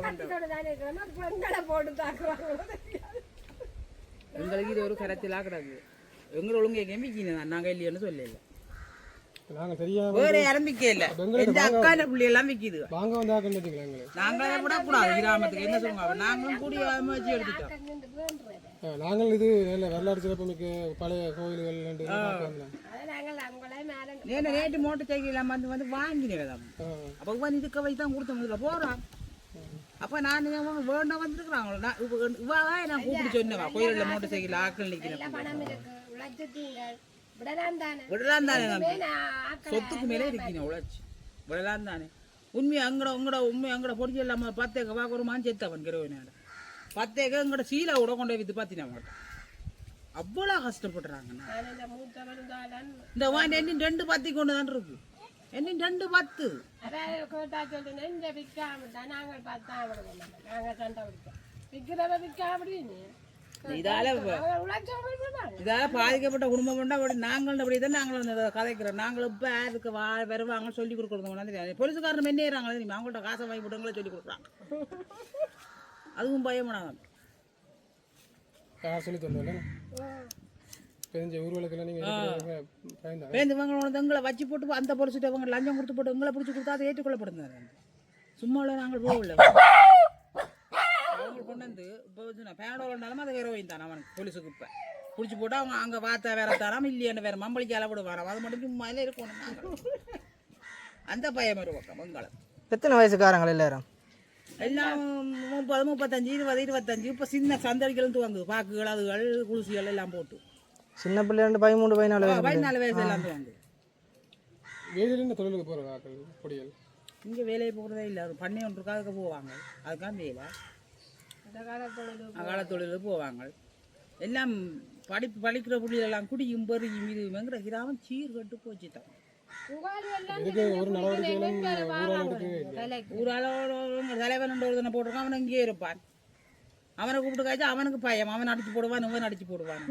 எங்களுக்கு இது ஒரு கரத்திலா கிடக்கு. எங்களை ஒழுங்கு எம்பிக்கிங்க நாங்க இல்லையான்னு சொல்லல. வேற ஆரம்பிக்க இல்ல, எந்த அக்கான புள்ளி எல்லாம் விக்குது. நாங்களே விடக்கூடாது கிராமத்துக்கு. என்ன சொல்லுங்க, நாங்களும் கூடிய முயற்சி எடுத்துட்டோம். நாங்கள் இது வரலாறு சிறப்புமிக்க பழைய கோயில்கள் நேற்று மோட்டர் சைக்கிள் வந்து வாங்கினேன். அப்போ இதுக்கு வச்சு தான் கொடுத்த முதல்ல போறான். அப்ப நான் வேண்டாம் வந்துருக்குறாங்களோ நான் கூப்பிட்டு சொன்னவா கோயிலில் மோட்டர் சைக்கிள் ஆக்கள் நிற்கிறேன். விடலாம் தானே, சொத்துக்கு மேலே இருக்கீங்க உழைச்சி விடலாம் தானே. உண்மையை உண்மை பொடிச்சு இல்லாம 10 ஏக்கர் வாக்குறமான்னு செத்தவன் கிரவனாட 10 ஏக்கர் எங்கட சீலை கூட கொண்டு வித்து பார்த்தினா அவ்வளோ கஷ்டப்படுறாங்கண்ணா. நான் இந்த மூத்தவரும் தான் இந்த வாண்டி இன்னும் 2 பத்தி கொண்டு தான் இருக்கு. இன்னும் 2 10. அதாவது கேட்டா சொல்லுங்க இந்த விற்காமட்டா நாங்கள் பார்த்தா விடுவோம். நாங்கள் சண்டை விற்க விற்கிறவ விற்க அப்படின்னு இதால பாதிக்கப்பட்ட குடும்பம் பண்ணா அப்படி நாங்கள் அப்படி தான் நாங்களும் கதைக்கிறோம். நாங்கள் இப்போ யாருக்கு வருவாங்க சொல்லி கொடுக்குறது போலீஸுக்காரன் மென்னேறாங்களே தெரியுமா, அவங்கள்ட்ட காசை வாங்கி போட்டவங்களே சொல்லி கொடுக்குறாங்க. அதுவும் பயப்படாங்க. சொல்லி தந்தோம்ல தெரிஞ்ச ஊர்வலத்தில் நீங்கள் பேருந்தவங்களோட எங்களை வச்சு போட்டு அந்த பொலிசிட்டு அவங்க லஞ்சம் கொடுத்து போட்டு எங்களை பிடிச்சி கொடுத்தா அதை ஏற்றுக்கொள்ளப்படுந்தாங்க. சும்மா நாங்கள் போகல அவங்க கொண்டு வந்து இப்போ பேனோட இருந்தாலும் அதை வேற தான் அவனுக்கு போலீஸுக்கு இப்போ பிடிச்சி போட்டு அவங்க அங்கே பார்த்தா வேற தராம இல்லையான்னு வேற மம்பளிக்கு அளவிடு வரோம். அது மட்டும் சும்மா எல்லாம் இருக்கணும் நாங்கள். அந்த பயம் ஒரு பக்கம் எங்களை. எத்தனை வயசுக்காரங்கள் எல்லாரும்? எல்லாம் 30, 35, 20, 25. இப்போ சின்ன சந்தடிகள் துவங்குது. பாக்குகள் அதுகள் குளிசிகள் எல்லாம் போட்டு சின்ன பிள்ளைங்க 13, 14 வயசு எல்லாம் துவங்குது. வேலையில் என்ன தொழிலுக்கு போகிறாங்க பொடியல்? இங்கே வேலையை போகிறதே இல்லை. ஒரு பண்ணை ஒன்று இருக்கா, அதுக்கு போவாங்க. அதுக்காக வேலை அகால தொழிலுக்கு போவாங்க. எல்லாம் படிக்கிற பிள்ளைகளெல்லாம் குடியும் பெருகும் இதுங்கிற கிராமம் சீர்கட்டு போச்சு தான். ஒரு நடவடிக்கைகளும் ஊராளோட தலைவன் ஒருத்தனை போட்டிருக்கான். அவன் இங்கேயே இருப்பான். அவனை கூப்பிட்டு காய்ச்சா அவனுக்கு பயம். அவன் அடிச்சு போடுவான், இவன் அடிச்சு போடுவான்.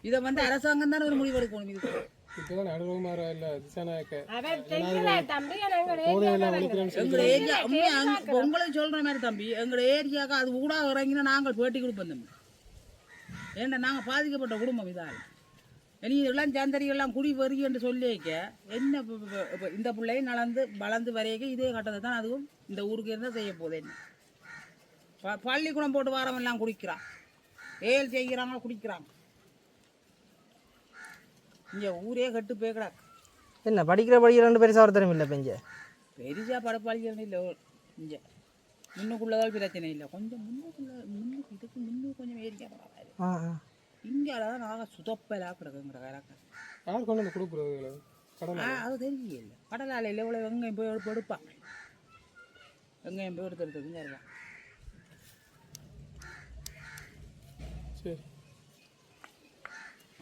இதை வந்து அரசாங்கம் தான் ஒரு முடிவு எடுக்கணும். இதுக்கு இப்போதான் நடுவமாற இல்லை திசாநாயக்க உங்களுக்கு சொல்ற மாதிரி தம்பி, எங்களோட ஏரியாவுக்கு அது கூட இறங்கினா நாங்கள் பேட்டி கொடுப்போம் தம்பி. ஏன்னா நாங்கள் பாதிக்கப்பட்ட குடும்பம் இதால். இனி இதெல்லாம் சந்தரிகள்லாம் குடி வருகி என்று சொல்லிக்க என்ன இப்போ இந்த பிள்ளையும் வளர்ந்து வரையக்க இதே கட்டத்தை தான் அதுவும் இந்த ஊருக்கு இருந்தால் செய்ய போகுது. என்ன பள்ளிக்கூடம் போட்டு வாரமெல்லாம் குடிக்கிறான், ஏல் செய்கிறாங்க குடிக்கிறாங்க. இங்கே ஊரே கட்டு போய்க்கிறாங்க. என்ன படிக்கிற பெருசாக ஒருத்தரும் இல்லை. இப்போ இங்கே பெருசாக படப்பாளிகள் இல்லை. இங்கே முன்னுக்குள்ளதால் பிரச்சனை இல்லை. கொஞ்சம் இதுக்கு முன்னுக்கு கொஞ்சம் ஏரியா பரவாயில்ல. இந்தியாவில் தான் நாங்கள் சுதப்பலாக கிடக்குங்கிற கரக்க யார் கொண்டு வந்து கொடுக்குறது கடல்? அது தெரியல. கடலாலையில் இவ்வளோ வெங்காயம் போய் எடுப்பாங்க. வெங்காயம் போய் எடுத்துருக்குங்க சரிதான். சரி,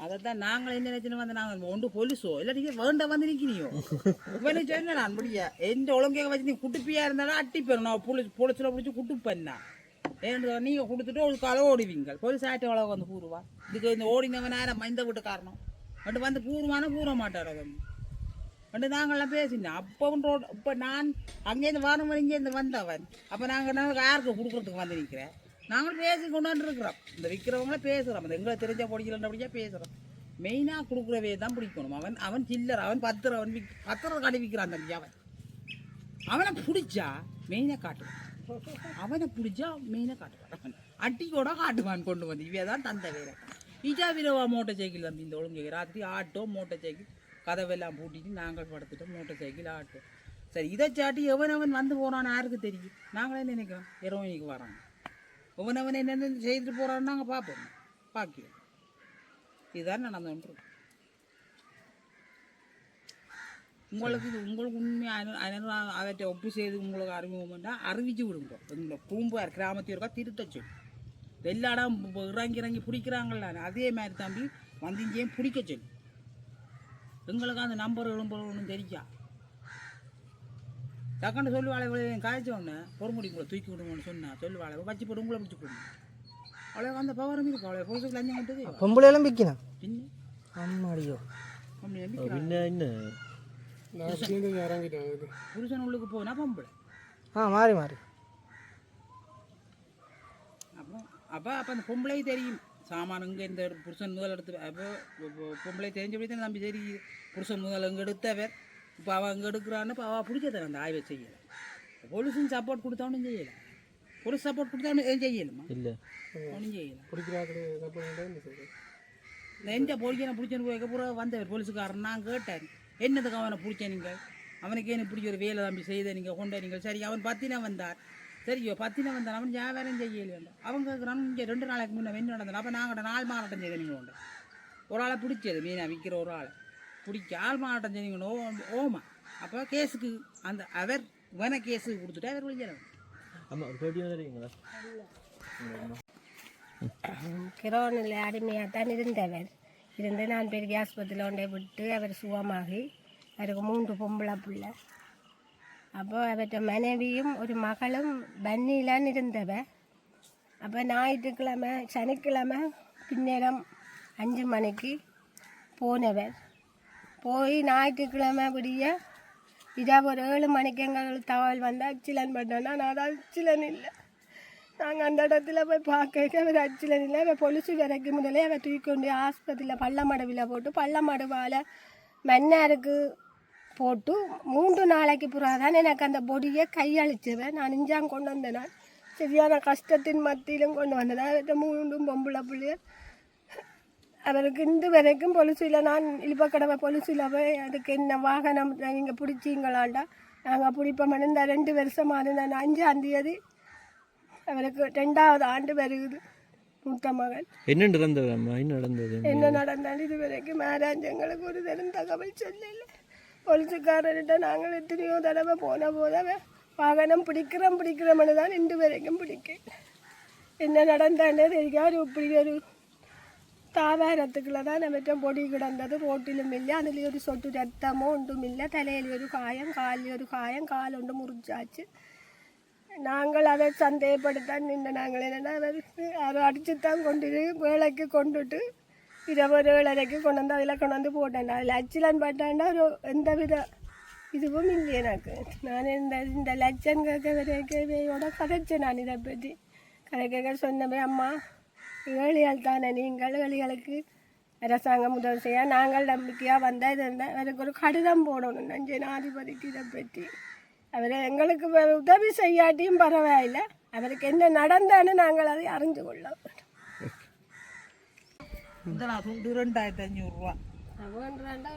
அதைத்தான் நாங்கள் என்ன நினைச்சுன்னு வந்து நாங்கள் ஒன்று போலீஸோ இல்லாட்டி வேண்ட வந்து நிற்கினியோ இவனு சொன்ன நான் முடியா எந்த ஒழுங்காக வச்சு நீ குட்டுப்பியா இருந்தாலும் அட்டி போயிடும். நான் போலீஸில் பிடிச்சி குட்டுப்பேன்னா ஏன்னு நீங்கள் கொடுத்துட்டு ஒரு காலம் ஓடுவீங்க. போலீஸ் ஆட்டை வளவு வந்து கூறுவா. இதுக்கு இந்த ஓடினவன் நேரம் இந்த வீட்டு காரணம் ரெண்டு வந்து கூறுவானா கூற மாட்டார். அது ரெண்டு நாங்கள்லாம் பேசினேன். அப்போ இப்போ நான் அங்கேருந்து வாரம் இங்கேருந்து வந்தவன். அப்போ நாங்கள் யாருக்கு கொடுக்குறதுக்கு வந்து நிற்கிறேன். நாங்களும் பேசி கொண்டாந்து இருக்கிறோம். இந்த விற்கிறவங்கள பேசுகிறோம். அந்த எங்களை தெரிஞ்ச படிக்கலன்றபடியாக பேசுகிறோம். மெயினாக கொடுக்குறவே தான் பிடிக்கணும். அவன் சில்லர், அவன் 10 கடை விற்கிறான் தம்பி. அவனை பிடிச்சா மெயினாக காட்டுவான். அவனை பிடிச்சா மெயினாக காட்டுவான். அட்டிக்கூட காட்டுவான் கொண்டு வந்து. இவே தான் தந்த வேலை. இஜா விரவா மோட்டர் சைக்கிள் தம்பி. இந்த ஒழுங்கு ராத்திரி ஆட்டோ மோட்டர் சைக்கிள் கதவெல்லாம் பூட்டிட்டு நாங்கள் படுத்துட்டோம். மோட்டர் சைக்கிள் ஆட்டோ சரி. இதை சாட்டி எவன் வந்து போனான்னு யாருக்கு தெரியும்? நாங்களே நினைக்கிறோம் இரவணிக்கு வராங்க. ஒவ்வொன்றவன் என்னென்ன செய்துட்டு போகிறான்னு நாங்கள் பார்ப்போம். பார்க்கிறோம். இதுதான் நடந்து உங்களுக்கு உண்மையாக அவற்றை ஒப்பு செய்து உங்களுக்கு அறிமுகம்னா அறிவிச்சு விடுங்க. எங்களை பூம்பார் கிராமத்திற்கா திருத்த சொல்லி எல்லா இடம் இறங்கி பிடிக்கிறாங்கள அதே மாதிரி தம்பி வந்து இங்கேயும் பிடிக்க சொல்லி எங்களுக்கு அந்த நம்பர் ஒன்றும் தெரிஞ்சா டக்குன்னு சொல்லுவாளை காய்ச்சோன்னு பொறுமுடிக்குள்ள தூக்கி விடுங்கன்னு சொன்னேன். சொல்லுவாளை வச்சு போட்டு உங்களை பிடிச்சி கொடுங்க. அவ்வளோ அந்த பவரம் இருக்கும். அவ்வளோ பொழுதுக்கு லஞ்சம் விட்டது பொம்பளையெல்லாம் விற்கணும். பின்ன அம்மாடியோ புருஷன் உள்ளுக்கு போனா பொம்பளை மாறி மாறி அப்போ அந்த பொம்பளை தெரியும் சாமான் இங்கே இந்த புருஷன் முதல் எடுத்து. அப்போ பொம்பளை தெரிஞ்சபடி தான் நம்பி தெரியுது. புருஷன் முதல் இங்கே எடுத்தவர் இப்போ அவள் இங்கே எடுக்கிறான்னு இப்போ அவள் பிடிச்சதன் அந்த ஆய்வை செய்யலை. போலீஸும் சப்போர்ட் கொடுத்தாலும் செய்யலை. போலீஸ் சப்போர்ட் கொடுத்தாலும் எதுவும் செய்யலுமா? இல்லை ஒன்றும் செய்யலை. எந்த போலீஸனை பிடிச்சன்னு போய் பூரா வந்தவர் போலீஸுக்காரன். நான் கேட்டேன் என்னதுக்கு அவனை பிடிச்ச நீங்கள்? அவனுக்கு என்ன பிடிச்ச ஒரு வேலை தம்பி செய்த நீங்கள் கொண்ட நீங்கள். சரி அவன் 10 வந்தார். சரியோ 10 வந்தான். அவன் வியாபாரம் செய்யலை. அவங்க கேட்குறான் இங்கே 2 நாளைக்கு முன்னே என்ன நடந்தது? அப்போ நாங்கள் 4 மாவட்டம் செய்த நீங்கள் உண்டு. ஒரு ஆளை பிடிச்சது மீனாக விற்கிற ஒரு ஆளை பிடிக்க 4 மாவட்டம் செய்தீங்கன்னு ஓமா. அப்போ கேஸுக்கு அந்த அவர் இவனை கேஸுக்கு கொடுத்துட்டு அவர் விழிக்கிறவன். கிரோனில் அடிமையாக தான் இருந்தவர். இருந்து நான் பெரிய ஆஸ்பத்திரியில் கொண்டே விட்டு அவர் சுகமாகி அவருக்கு 3 பொம்பளை பிள்ளை. அப்போ அவர்கிட்ட மனைவியும் ஒரு மகளும் பன்னியிலான்னு இருந்தவர். அப்போ ஞாயிற்றுக்கிழமை சனிக்கிழமை பின்னேரம் 5 மணிக்கு போனவர். போய் ஞாயிற்றுக்கிழமை விடிய இரவு ஒரு 7 மணிக்கு எங்களுக்கு தகவல் வந்து ஆக்சிடென்ட் பண்ணோன்னா நான் ஆக்சிடென்ட் இல்லை. நாங்கள் அந்த இடத்துல போய் பார்க்க அவர் ஆக்சிடென்ட் இல்லை. அவர் பொலிசு வரைக்கும் முதலே அவர் தூக்கி கொண்டு ஆஸ்பத்திரியில் பள்ளமடுவில் போட்டு பள்ளமடுவால் மன்னாருக்கு போட்டு 3 நாளைக்கு பிறகு தான் எனக்கு அந்த பொடியை கையளிச்சவன். நான் இஞ்சாங்க கொண்டு வந்தேன். நான் சரியான கஷ்டத்தின் மத்தியிலும் கொண்டு வந்தேன். அவர்கிட்ட 3 பொம்பளை பிள்ளைய அவருக்கு இந்த வரைக்கும் பொலிசில் நான் இழுப்பக்கடவை பொலிசில் போய் அதுக்கு என்ன வாகனம் நீங்கள் பிடிச்சிங்களாண்டா நாங்கள் பிடிப்போம். இந்த 2 வருஷமாக நான் 5ஆம் தேதி அவருக்கு 2வது ஆண்டு வருகுது. மூத்த மகன் என்ன நடந்தது என்ன நடந்தாலும் இது வரைக்கும் மேரேஜ் எங்களுக்கு ஒரு தரம் தகவல் சொல்லல. போலீஸுக்காரர்கிட்ட நாங்கள் எத்தனையோ தடவை போன போதவே வாகனம் பிடிக்கிறோம்னு தான் இன்று வரைக்கும் பிடிக்க. என்ன நடந்தானே தெரியாது. இப்படி ஒரு தாவாரத்துக்குள்ள தான் நம்மகிட்ட பொடி கிடந்தது. ரோட்டிலும் இல்லை. அதுலேயும் ஒரு சொட்டு ரத்தமோ ஒன்றும் இல்லை. தலையில் ஒரு காயம், காலில் ஒரு காயம், கால் ஒன்று முறிச்சாச்சு. நாங்கள் அதை சந்தேகப்படுத்தான் நின்று நாங்கள் என்னென்னா அதை அடிச்சுத்தான் கொண்டு வேலைக்கு கொண்டுட்டு இரவு 7:30 கொண்டு வந்து அதில் கொண்டு வந்து போட்டேன். அதில் ஆக்சிடென்ட் பட்டாண்டா ஒரு எந்த வித இதுவும் இல்லை எனக்கு. நான் இந்த லட்சம் கேட்க வரையோட கதைச்சேன். நான் இதை பற்றி கதைக்க சொன்னவே அம்மா ஏழைகள் தானே நீங்கள், ஏழைகளுக்கு அரசாங்கம் உதவி செய்ய நாங்கள் நம்பிக்கையாக வந்தால் இது இருந்தால் எனக்கு ஒரு கடிதம் போடணும் ஜனாதிபதிக்கு இதை பற்றி. அவர் எங்களுக்கு உதவி செய்யாட்டியும் பரவாயில்லை. அவருக்கு என்ன நடந்தான்னு நாங்கள் அதை அறிஞ்சு கொள்ள வேண்டும். இந்த துண்டு 2500 ரூபா.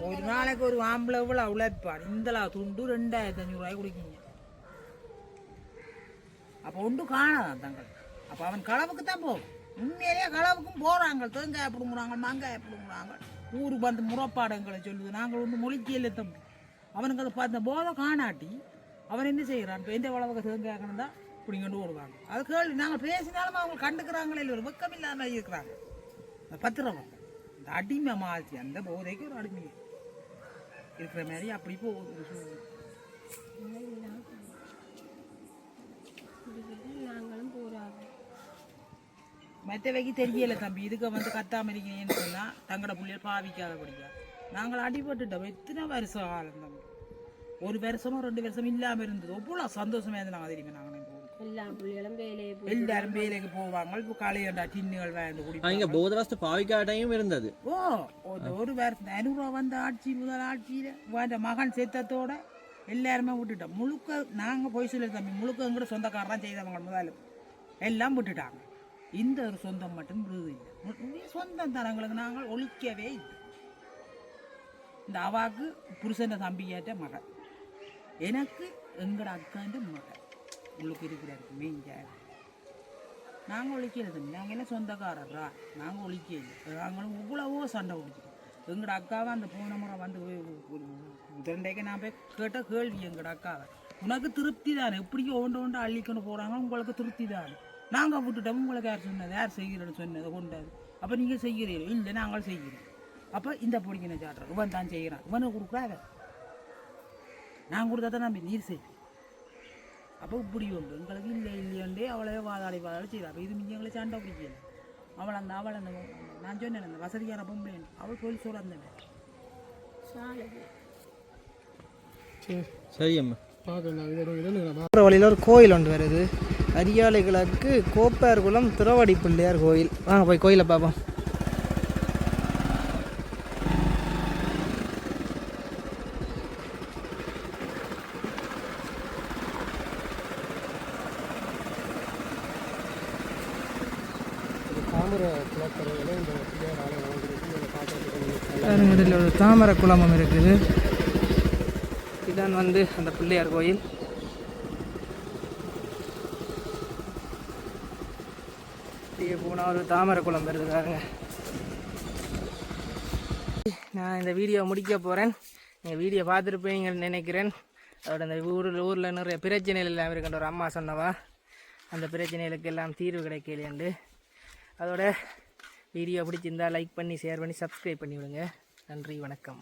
ஒரு நாளைக்கு ஒரு ஆம்பளை இவ்வளோ உழைப்பான். இந்த துண்டு 2500 ரூபாய் குடிக்கீங்க. அப்போ ஒன்று காணாதான் தங்கள். அப்போ அவன் களவுக்கு தான் போகும். உண்மையிலேயே களவுக்கும் போகிறாங்க. தேங்காய் பிடுங்குறாங்க, மாங்காய் பிடுங்குறாங்க. ஊருக்கு வந்து முறப்பாடங்களை சொல்லுது. நாங்கள் ஒன்று மொழிக்கையில் தம்பி அவனுக்கு அதை பார்த்த போதை காணாட்டி அவன் என்ன செய்கிறான்? இப்போ எந்த வளவுக்கு தேங்காய்க்கணும் தான் பிடிங்கிட்டு ஓடுவாங்க. அது கேள்வி நாங்கள் பேசினாலும் அவங்க கண்டுக்கிறாங்களே இல்லை, ஒரு வெக்கம் இல்லாமல் இருக்கிறாங்க. அந்த 10 ரூபா இந்த அடிமை மாற்றி அந்த போதைக்கு ஒரு அடிமை இருக்கிற மாதிரி அப்படி போகுது. நாங்களும் போகிறாங்க. மற்றவைக்கு தெரியலை தம்பி. இதுக்கு வந்து கத்தாம இருக்கீங்கன்னு சொன்னால் தங்களோட பிள்ளைய பாவிக்காத படிக்க. நாங்கள் அடிபட்டுட்டோம். எத்தனை வருஷம் காலம் தம்பி. 1 வருஷமோ 2 வருஷம் இல்லாமல் இருந்தது. எவ்வளோ சந்தோஷமாக இருந்து நாங்கள் தெரியுமா. நாங்கள் எல்லாரும் வேலைக்கு போவாங்க. இப்போ காலையண்டா டின்னுகள் வாங்கி குடிப்பாங்க. போதவஸ்து பாவிக்காட்டையும் இருந்தது. ஒரு வருஷம் 500 ரூபா வந்த ஆட்சி முதல் ஆட்சியில் மகன் சேர்த்தத்தோட எல்லாருமே விட்டுட்டோம். முழுக்க நாங்கள் போய் சொல்லி தம்பி முழுக்க எங்கூட சொந்தக்காரராக செய்தவங்க முதலும் எல்லாம் விட்டுட்டாங்க. இந்த ஒரு சொந்தம் மட்டும் விடுது இல்லை. சொந்தம் தரங்களுக்கு நாங்கள் ஒழிக்கவே இல்லை. இந்த அவாக்கு புருஷன் தம்பியாட்ட மகன், எனக்கு எங்களோட அக்காண்ட மகன் உங்களுக்கு இருக்கிறாரு மெயின்ஜார். நாங்கள் ஒழிக்கிறது தம்பி. நாங்கள் என்ன சொந்தக்காரரா? நாங்கள் ஒழிக்கல. நாங்களும் இவ்வளவோ சண்டை பிடிச்சிட்டோம். எங்களோட அக்காவை அந்த போன முறை வந்து 2 நான் போய் கேட்ட கேள்வி எங்களோட அக்காவை, உனக்கு திருப்தி தானே? எப்படியும் ஒன்று அள்ளிக்கொண்டு போகிறாங்க, உங்களுக்கு திருப்தி தானே? நாங்கள் விட்டுட்டோம். உங்களுக்கு யார் சொன்னது? யார் செய்கிறேன்னு சொன்னதை கொண்டாது. அப்போ நீங்கள் செய்கிறீர்கள்? இல்லை நாங்கள் செய்கிறோம். அப்போ இந்த பொடிக்கின சாட்டுறோம். இவன் தான் செய்கிறான். இவனை கொடுக்குறாங்க. நான் கொடுத்தா தான் நம்பி நீர் செய். அப்போ இப்படி உண்டு எங்களுக்கு இல்லை இல்லையண்டே அவளே வாதாடி செய்கிறான். அப்போ இது மிஞ்சி எங்களை சண்டை பிடிக்கல. அவள் அந்த நான் சொன்னேன் அந்த வசதியான பொம்பளை அவள் போலீஸ் சொல்ல சரி அம்மா. போகிற வழியில் ஒரு கோயில் ஒன்று வருது. அரியாலை கிழக்கு கோப்பார்குளம் திரவடி பிள்ளையார் கோயில். வாங்க போய் கோயிலை பார்ப்போம். இதில் ஒரு தாமரை குளமும் இருக்குது. இதான் வந்து அந்த பிள்ளையார் கோயில். இங்கே போனால் ஒரு தாமரை குளம் வருது பாருங்க. நான் இந்த வீடியோ முடிக்க போகிறேன். நீங்கள் வீடியோ பார்த்துருப்பீங்கன்னு நினைக்கிறேன். அதோட அந்த ஊரில் நிறைய பிரச்சனைகள் எல்லாம் இருக்கின்ற ஒரு அம்மா சொன்னவா அந்த பிரச்சனைகளுக்கு எல்லாம் தீர்வு கிடைக்கலையண்டு அதோட வீடியோ பிடிச்சிருந்தா லைக் பண்ணி ஷேர் பண்ணி சப்ஸ்கிரைப் பண்ணி விடுங்க. நன்றி, வணக்கம்.